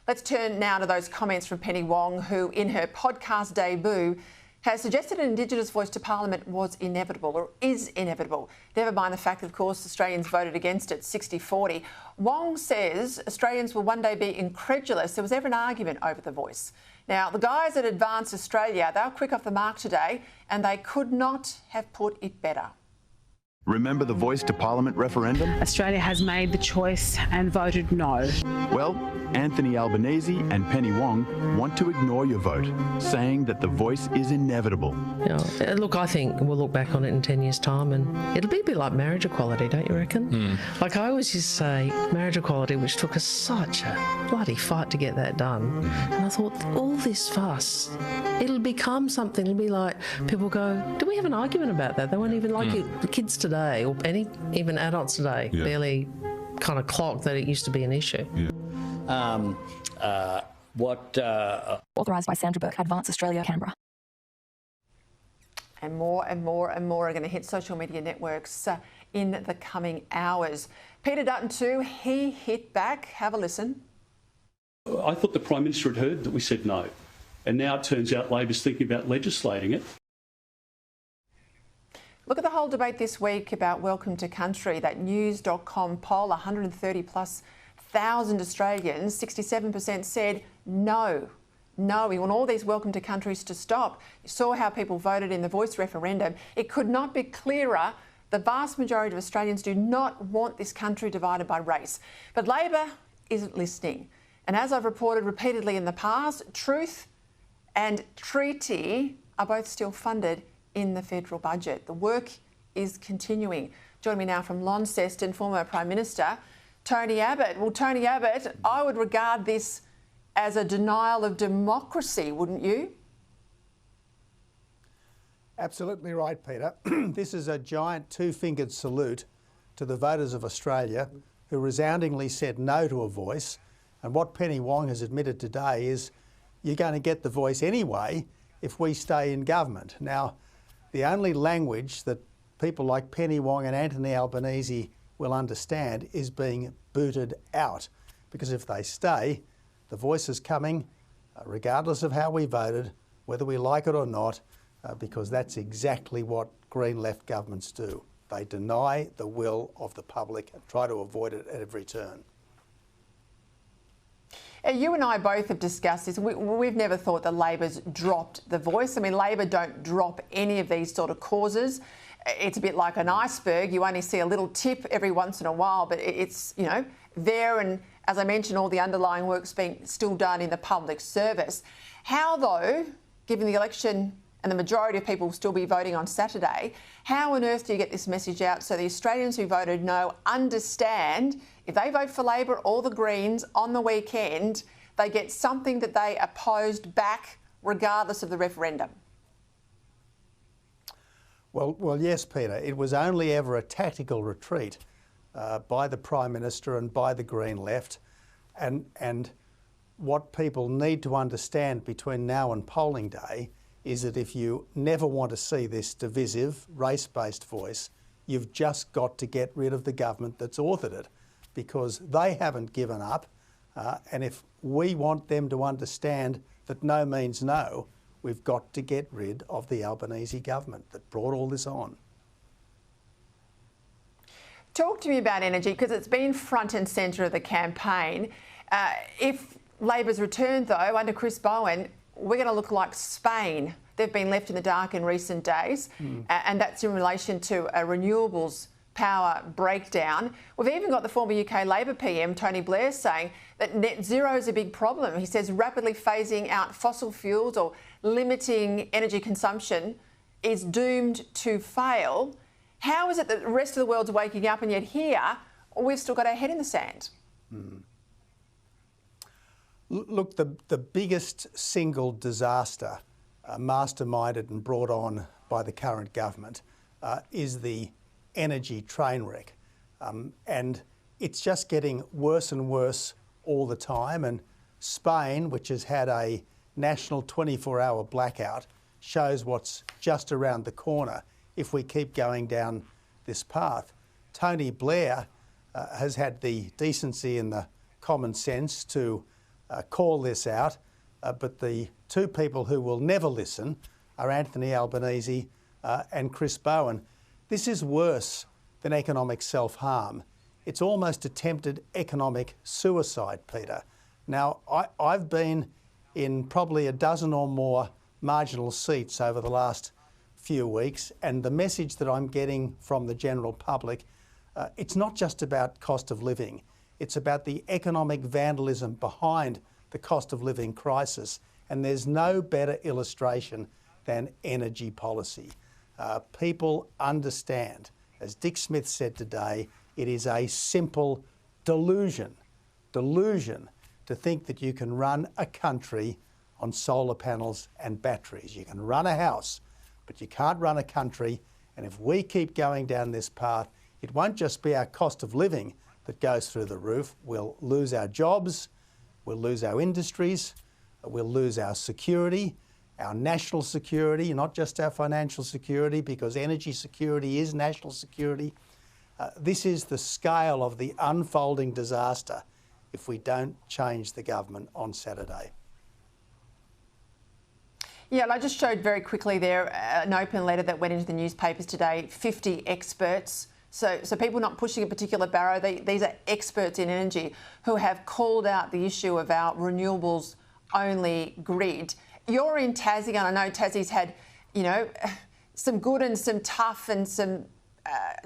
Let's turn now to those comments from Penny Wong, who in her podcast debut has suggested an Indigenous voice to Parliament was inevitable or is inevitable. Never mind the fact that, of course, Australians voted against it 60-40. Wong says Australians will one day be incredulous there was ever an argument over the voice. Now, the guys at Advance Australia, they were quick off the mark today and they could not have put it better. Remember the Voice to Parliament referendum? Australia has made the choice and voted no. Well, Anthony Albanese and Penny Wong want to ignore your vote, saying that the voice is inevitable. Look, I think we'll look back on it in 10 years' time and it'll be a bit like marriage equality, don't you reckon? Like I always used to say, marriage equality, which took us such a bloody fight to get that done. And I thought, all this fuss, it'll become something. It'll be like, people go, do we have an argument about that? They won't even like it. The kids today, or even adults today, barely kind of clock that it used to be an issue. Authorised by Sandra Burke, Advance Australia, Canberra. And more and more and more are going to hit social media networks in the coming hours. Peter Dutton too, he hit back. Have a listen. I thought the Prime Minister had heard that we said no, and now it turns out Labor's thinking about legislating it. Look at the whole debate this week about Welcome to Country. That news.com poll, 130,000+ Australians, 67% said no. No, we want all these Welcome to Countries to stop. You saw how people voted in the Voice referendum. It could not be clearer. The vast majority of Australians do not want this country divided by race. But Labor isn't listening. And as I've reported repeatedly in the past, Truth and Treaty are both still funded in the federal budget. The work is continuing. Joining me now from Launceston, former Prime Minister Tony Abbott. Well, Tony Abbott, I would regard this as a denial of democracy, wouldn't you? Absolutely right, Peter. This is a giant two-fingered salute to the voters of Australia who resoundingly said no to a voice. And what Penny Wong has admitted today is you're going to get the voice anyway if we stay in government. Now, the only language that people like Penny Wong and Anthony Albanese will understand is being booted out. Because if they stay, the voice is coming, regardless of how we voted, whether we like it or not, because that's exactly what Green left governments do. They deny the will of the public and try to avoid it at every turn. You and I both have discussed this. We've never thought that Labor's dropped the voice. I mean, Labor don't drop any of these sort of causes. It's a bit like an iceberg. You only see a little tip every once in a while, but it's, you know, there. And as I mentioned, all the underlying work's being still done in the public service. How, though, given the election and the majority of people will still be voting on Saturday, how on earth do you get this message out so the Australians who voted no understand if they vote for Labor or the Greens on the weekend, they get something that they opposed back regardless of the referendum? Well, yes, Peter. It was only ever a tactical retreat by the Prime Minister and by the Green left. And what people need to understand between now and polling day is that if you never want to see this divisive, race-based voice, you've just got to get rid of the government that's authored it, because they haven't given up. And if we want them to understand that no means no, we've got to get rid of the Albanese government that brought all this on. Talk to me about energy, because it's been front and centre of the campaign. If Labor's returned, though, under Chris Bowen, we're going to look like Spain. They've been left in the dark in recent days, and that's in relation to a renewables power breakdown. We've even got the former UK Labor PM, Tony Blair, saying that net zero is a big problem. He says rapidly phasing out fossil fuels or limiting energy consumption is doomed to fail. How is it that the rest of the world's waking up and yet here we've still got our head in the sand? Look, the biggest single disaster masterminded and brought on by the current government is the energy train wreck. And it's just getting worse and worse all the time. And Spain, which has had a national 24-hour blackout, shows what's just around the corner if we keep going down this path. Tony Blair has had the decency and the common sense to call this out, but the two people who will never listen are Anthony Albanese and Chris Bowen. This is worse than economic self-harm. It's almost attempted economic suicide, Peter. Now, I've been in probably a dozen or more marginal seats over the last few weeks, and the message that I'm getting from the general public, it's not just about cost of living. It's about the economic vandalism behind the cost of living crisis, and there's no better illustration than energy policy. People understand, as Dick Smith said today, it is a simple delusion to think that you can run a country on solar panels and batteries. You can run a house, but you can't run a country. And if we keep going down this path, it won't just be our cost of living that goes through the roof. We'll lose our jobs, we'll lose our industries, we'll lose our security, our national security, not just our financial security, because energy security is national security. This is the scale of the unfolding disaster if we don't change the government on Saturday. Yeah, I just showed very quickly there an open letter that went into the newspapers today, 50 experts. So people not pushing a particular barrow, these are experts in energy who have called out the issue of our renewables only grid. You're in Tassie, and I know Tassie's had, some good and some tough and some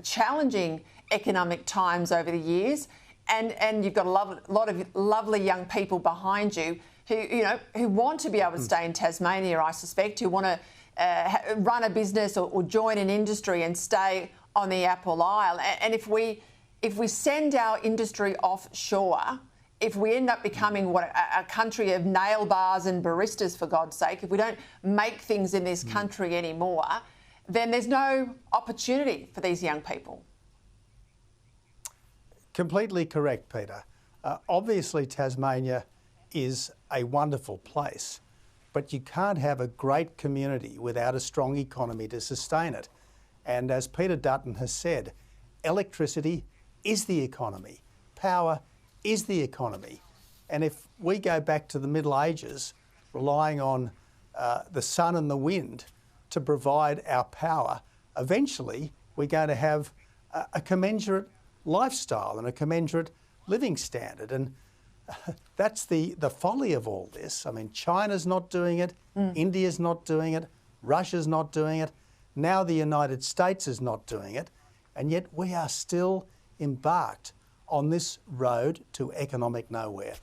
challenging economic times over the years, and you've got a lot of lovely young people behind you who want to be able to stay in Tasmania, I suspect, who want to run a business or join an industry and stay on the Apple Isle. And if we send our industry offshore, if we end up becoming a country of nail bars and baristas, for God's sake, if we don't make things in this country anymore, then there's no opportunity for these young people. Completely correct, Peter. Obviously, Tasmania is a wonderful place, but you can't have a great community without a strong economy to sustain it. And as Peter Dutton has said, electricity is the economy. Power is the economy. And if we go back to the Middle Ages, relying on the sun and the wind to provide our power, eventually we're going to have a commensurate lifestyle and a commensurate living standard. And that's the folly of all this. I mean, China's not doing it, India's not doing it, Russia's not doing it, now the United States is not doing it, and yet we are still embarked on this road to economic nowhere.